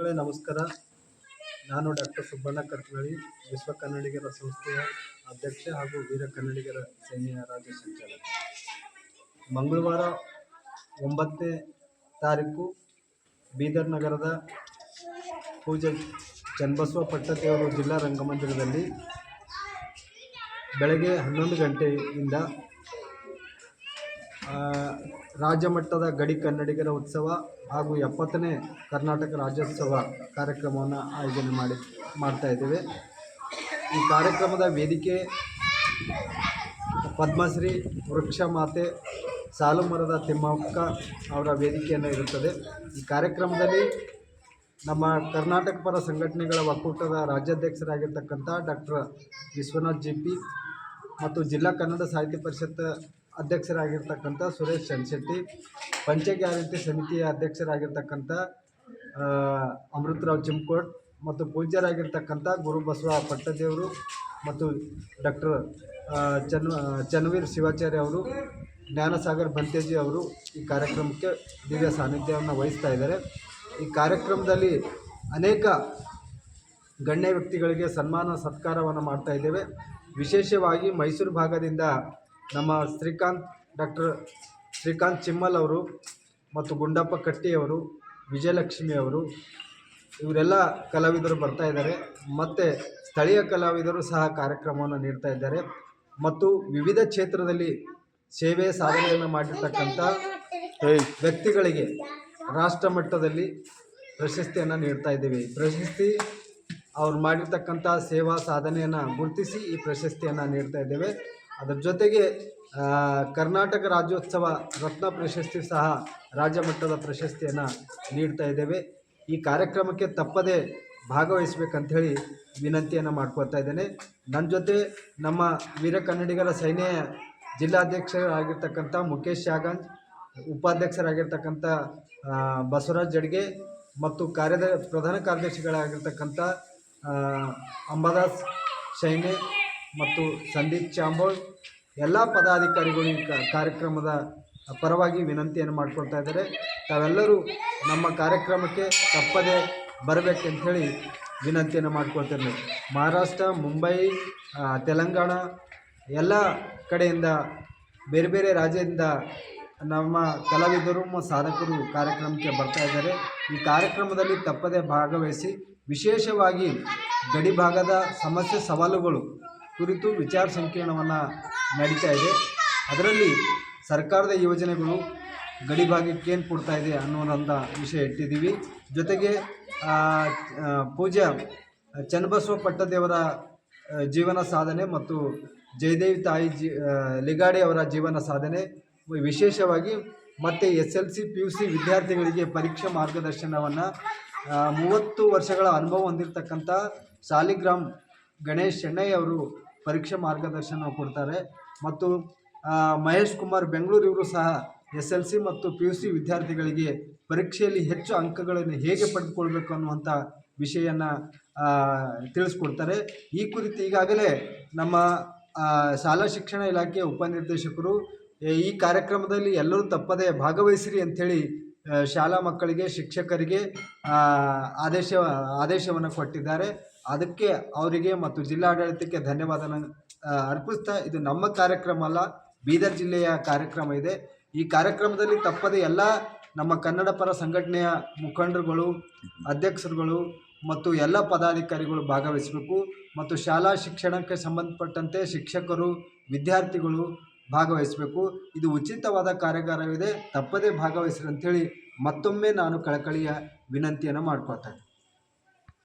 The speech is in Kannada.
ಬಂಧುಗಳೇ ನಮಸ್ಕಾರ. ನಾನು ಡಾಕ್ಟರ್ ಸುಬ್ಬಣ್ಣ ಕರ್ಕಳಿ, ವಿಶ್ವ ಕನ್ನಡಿಗರ ಸಂಸ್ಥೆಯ ಅಧ್ಯಕ್ಷ ಹಾಗೂ ವೀರ ಕನ್ನಡಿಗರ ಸೇನೆಯ ರಾಜ್ಯ ಸಂಚಾಲಕ. ಮಂಗಳವಾರ 9ನೇ ತಾರೀಕು ಬೀದರ್ ನಗರದ ಪೂಜ್ಯ ಚನ್ನಬಸವ ಪಟ್ಟದೇವರು ಜಿಲ್ಲಾ ರಂಗಮಂದಿರದಲ್ಲಿ ಬೆಳಗ್ಗೆ 11 ಗಂಟೆಯಿಂದ ರಾಜ್ಯ ಮಟ್ಟದ ಗಡಿ ಕನ್ನಡಿಗರ ಉತ್ಸವ ಹಾಗೂ 70ನೇ ಕರ್ನಾಟಕ ರಾಜ್ಯೋತ್ಸವ ಕಾರ್ಯಕ್ರಮವನ್ನು ಆಯೋಜನೆ ಮಾಡ್ತಾ ಇದ್ದೇವೆ. ಈ ಕಾರ್ಯಕ್ರಮದ ವೇದಿಕೆ ಪದ್ಮಶ್ರೀ ವೃಕ್ಷ ಮಾತೆ ಸಾಲುಮರದ ತಿಮ್ಮಕ್ಕ ಅವರ ವೇದಿಕೆಯನ್ನು ಇರುತ್ತದೆ. ಈ ಕಾರ್ಯಕ್ರಮದಲ್ಲಿ ನಮ್ಮ ಕರ್ನಾಟಕ ಪರ ಸಂಘಟನೆಗಳ ಒಕ್ಕೂಟದ ರಾಜ್ಯಾಧ್ಯಕ್ಷರಾಗಿರ್ತಕ್ಕಂಥ ಡಾಕ್ಟರ್ ವಿಶ್ವನಾಥ್ ಜಿ.ಪಿ. ಮತ್ತು ಜಿಲ್ಲಾ ಕನ್ನಡ ಸಾಹಿತ್ಯ ಪರಿಷತ್ ಅಧ್ಯಕ್ಷರಾಗಿರ್ತಕ್ಕಂಥ ಸುರೇಶ್ ಚನ್ಶೆಟ್ಟಿ, ಪಂಚ ಗ್ಯಾರಂಟಿ ಸಮಿತಿಯ ಅಧ್ಯಕ್ಷರಾಗಿರ್ತಕ್ಕಂಥ ಅಮೃತರಾವ್ ಚಿಮ್ಕೋಟ್ ಮತ್ತು ಪೂಜ್ಯರಾಗಿರ್ತಕ್ಕಂಥ ಗುರುಬಸವ ಪಟ್ಟದೇವರು ಮತ್ತು ಡಾಕ್ಟರ್ ಚನ್ನವೀರ್ ಶಿವಾಚಾರ್ಯ ಅವರು, ಜ್ಞಾನಸಾಗರ್ ಬಂತೇಜಿ ಅವರು ಈ ಕಾರ್ಯಕ್ರಮಕ್ಕೆ ದಿವ್ಯ ಸಾನ್ನಿಧ್ಯವನ್ನು ವಹಿಸ್ತಾ ಇದ್ದಾರೆ. ಈ ಕಾರ್ಯಕ್ರಮದಲ್ಲಿ ಅನೇಕ ಗಣ್ಯ ವ್ಯಕ್ತಿಗಳಿಗೆ ಸನ್ಮಾನ ಸತ್ಕಾರವನ್ನು ಮಾಡ್ತಾ ಇದ್ದೇವೆ. ವಿಶೇಷವಾಗಿ ಮೈಸೂರು ಭಾಗದಿಂದ ನಮ್ಮ ಡಾಕ್ಟರ್ ಶ್ರೀಕಾಂತ್ ಚಿಮ್ಮಲ್ ಅವರು ಮತ್ತು ಗುಂಡಪ್ಪ ಕಟ್ಟಿಯವರು, ವಿಜಯಲಕ್ಷ್ಮಿ ಅವರು, ಇವರೆಲ್ಲ ಕಲಾವಿದರು ಬರ್ತಾ ಇದ್ದಾರೆ. ಮತ್ತು ಸ್ಥಳೀಯ ಕಲಾವಿದರು ಸಹ ಕಾರ್ಯಕ್ರಮವನ್ನು ನೀಡ್ತಾ ಇದ್ದಾರೆ. ಮತ್ತು ವಿವಿಧ ಕ್ಷೇತ್ರದಲ್ಲಿ ಸೇವೆ ಸಾಧನೆಯನ್ನು ಮಾಡಿರ್ತಕ್ಕಂಥ ವ್ಯಕ್ತಿಗಳಿಗೆ ರಾಷ್ಟ್ರ ಮಟ್ಟದಲ್ಲಿ ಪ್ರಶಸ್ತಿಯನ್ನು ನೀಡ್ತಾ ಇದ್ದೀವಿ. ಪ್ರಶಸ್ತಿ ಅವ್ರು ಮಾಡಿರ್ತಕ್ಕಂಥ ಸೇವಾ ಸಾಧನೆಯನ್ನು ಗುರುತಿಸಿ ಈ ಪ್ರಶಸ್ತಿಯನ್ನು ನೀಡ್ತಾ ಇದ್ದೇವೆ. ಅದರ ಜೊತೆಗೆ ಕರ್ನಾಟಕ ರಾಜ್ಯೋತ್ಸವ ರತ್ನ ಪ್ರಶಸ್ತಿ ಸಹ ರಾಜ್ಯ ಮಟ್ಟದ ಪ್ರಶಸ್ತಿಯನ್ನು ನೀಡ್ತಾ ಇದ್ದೇವೆ. ಈ ಕಾರ್ಯಕ್ರಮಕ್ಕೆ ತಪ್ಪದೇ ಭಾಗವಹಿಸಬೇಕಂಥೇಳಿ ವಿನಂತಿಯನ್ನು ಮಾಡ್ಕೊಳ್ತಾ ಇದ್ದೇನೆ. ನನ್ನ ಜೊತೆ ನಮ್ಮ ವೀರ ಕನ್ನಡಿಗರ ಸೇನೆಯ ಜಿಲ್ಲಾಧ್ಯಕ್ಷರಾಗಿರ್ತಕ್ಕಂಥ ಮುಖೇಶ್ ಶಾಗಂಜ್, ಉಪಾಧ್ಯಕ್ಷರಾಗಿರ್ತಕ್ಕಂಥ ಬಸವರಾಜ್ ಜಡ್ಗೆ ಮತ್ತು ಪ್ರಧಾನ ಕಾರ್ಯದರ್ಶಿಗಳಾಗಿರ್ತಕ್ಕಂಥ ಅಂಬಾದಾಸ್ ಶೈನೆ ಮತ್ತು ಸಂದೀಪ್ ಚಾಂಬೋಳ್, ಎಲ್ಲ ಪದಾಧಿಕಾರಿಗಳು ಈ ಕಾರ್ಯಕ್ರಮದ ಪರವಾಗಿ ವಿನಂತಿಯನ್ನು ಮಾಡ್ಕೊಳ್ತಾ ಇದ್ದಾರೆ. ತಾವೆಲ್ಲರೂ ನಮ್ಮ ಕಾರ್ಯಕ್ರಮಕ್ಕೆ ತಪ್ಪದೇ ಬರಬೇಕಂಥೇಳಿ ವಿನಂತಿಯನ್ನು ಮಾಡ್ಕೊಳ್ತಾರೆ. ಮಹಾರಾಷ್ಟ್ರ, ಮುಂಬೈ, ತೆಲಂಗಾಣ ಎಲ್ಲ ಕಡೆಯಿಂದ ಬೇರೆ ಬೇರೆ ರಾಜ್ಯದಿಂದ ನಮ್ಮ ಕಲಾವಿದರು ಮತ್ತು ಸಾಧಕರು ಕಾರ್ಯಕ್ರಮಕ್ಕೆ ಬರ್ತಾ ಇದ್ದಾರೆ. ಈ ಕಾರ್ಯಕ್ರಮದಲ್ಲಿ ತಪ್ಪದೇ ಭಾಗವಹಿಸಿ ವಿಶೇಷವಾಗಿ ಗಡಿ ಭಾಗದ ಸಮಸ್ಯೆ ಸವಾಲುಗಳು ಕುರಿತು ವಿಚಾರ ಸಂಕಿರಣವನ್ನು ನಡೀತಾ ಇದೆ. ಅದರಲ್ಲಿ ಸರ್ಕಾರದ ಯೋಜನೆಗಳು ಗಡಿ ಭಾಗಕ್ಕೆ ಏನು ಕೊಡ್ತಾ ಇದೆ ಅನ್ನೋದಂಥ ವಿಷಯ ಇಟ್ಟಿದ್ದೀವಿ. ಜೊತೆಗೆ ಪೂಜ್ಯ ಚನ್ನಬಸವ ಪಟ್ಟದೇವರ ಜೀವನ ಸಾಧನೆ ಮತ್ತು ಜಯದೇವಿ ತಾಯಿ ಲಿಗಾಡಿ ಅವರ ಜೀವನ ಸಾಧನೆ ವಿಶೇಷವಾಗಿ ಮತ್ತು SLC PUC ವಿದ್ಯಾರ್ಥಿಗಳಿಗೆ ಪರೀಕ್ಷಾ ಮಾರ್ಗದರ್ಶನವನ್ನು 30 ವರ್ಷಗಳ ಅನುಭವ ಹೊಂದಿರತಕ್ಕಂಥ ಶಾಲಿಗ್ರಾಮ್ ಗಣೇಶ್ ಶೆಣೈ ಅವರು ಪರೀಕ್ಷಾ ಮಾರ್ಗದರ್ಶನ ಕೊಡ್ತಾರೆ. ಮತ್ತು ಮಹೇಶ್ ಕುಮಾರ್ ಬೆಂಗಳೂರು ಇವರು ಸಹ SLC ಮತ್ತು PUC ವಿದ್ಯಾರ್ಥಿಗಳಿಗೆ ಪರೀಕ್ಷೆಯಲ್ಲಿ ಹೆಚ್ಚು ಅಂಕಗಳನ್ನು ಹೇಗೆ ಪಡೆದುಕೊಳ್ಬೇಕು ಅನ್ನುವಂಥ ವಿಷಯವನ್ನು ತಿಳಿಸ್ಕೊಡ್ತಾರೆ. ಈ ಕುರಿತು ಈಗಾಗಲೇ ನಮ್ಮ ಶಾಲಾ ಶಿಕ್ಷಣ ಇಲಾಖೆಯ ಉಪನಿರ್ದೇಶಕರು ಈ ಕಾರ್ಯಕ್ರಮದಲ್ಲಿ ಎಲ್ಲರೂ ತಪ್ಪದೇ ಭಾಗವಹಿಸಿರಿ ಅಂಥೇಳಿ ಶಾಲಾ ಮಕ್ಕಳಿಗೆ, ಶಿಕ್ಷಕರಿಗೆ ಆದೇಶವನ್ನು ಕೊಟ್ಟಿದ್ದಾರೆ. ಅದಕ್ಕೆ ಅವರಿಗೆ ಮತ್ತು ಜಿಲ್ಲಾಡಳಿತಕ್ಕೆ ಧನ್ಯವಾದವನ್ನು ಅರ್ಪಿಸ್ತಾ, ಇದು ನಮ್ಮ ಕಾರ್ಯಕ್ರಮ ಅಲ್ಲ, ಬೀದರ್ ಜಿಲ್ಲೆಯ ಕಾರ್ಯಕ್ರಮ ಇದೆ. ಈ ಕಾರ್ಯಕ್ರಮದಲ್ಲಿ ತಪ್ಪದೆ ಎಲ್ಲ ನಮ್ಮ ಕನ್ನಡ ಪರ ಸಂಘಟನೆಯ ಮುಖಂಡರುಗಳು, ಅಧ್ಯಕ್ಷರುಗಳು ಮತ್ತು ಎಲ್ಲ ಪದಾಧಿಕಾರಿಗಳು ಭಾಗವಹಿಸಬೇಕು. ಮತ್ತು ಶಾಲಾ ಶಿಕ್ಷಣಕ್ಕೆ ಸಂಬಂಧಪಟ್ಟಂತೆ ಶಿಕ್ಷಕರು, ವಿದ್ಯಾರ್ಥಿಗಳು ಭಾಗವಹಿಸಬೇಕು. ಇದು ಉಚಿತವಾದ ಕಾರ್ಯಾಗಾರವಿದೆ, ತಪ್ಪದೇ ಭಾಗವಹಿಸ್ರಿ ಅಂಥೇಳಿ ಮತ್ತೊಮ್ಮೆ ನಾನು ಕಳಕಳಿಯ ವಿನಂತಿಯನ್ನು ಮಾಡ್ಕೊಳ್ತೇನೆ.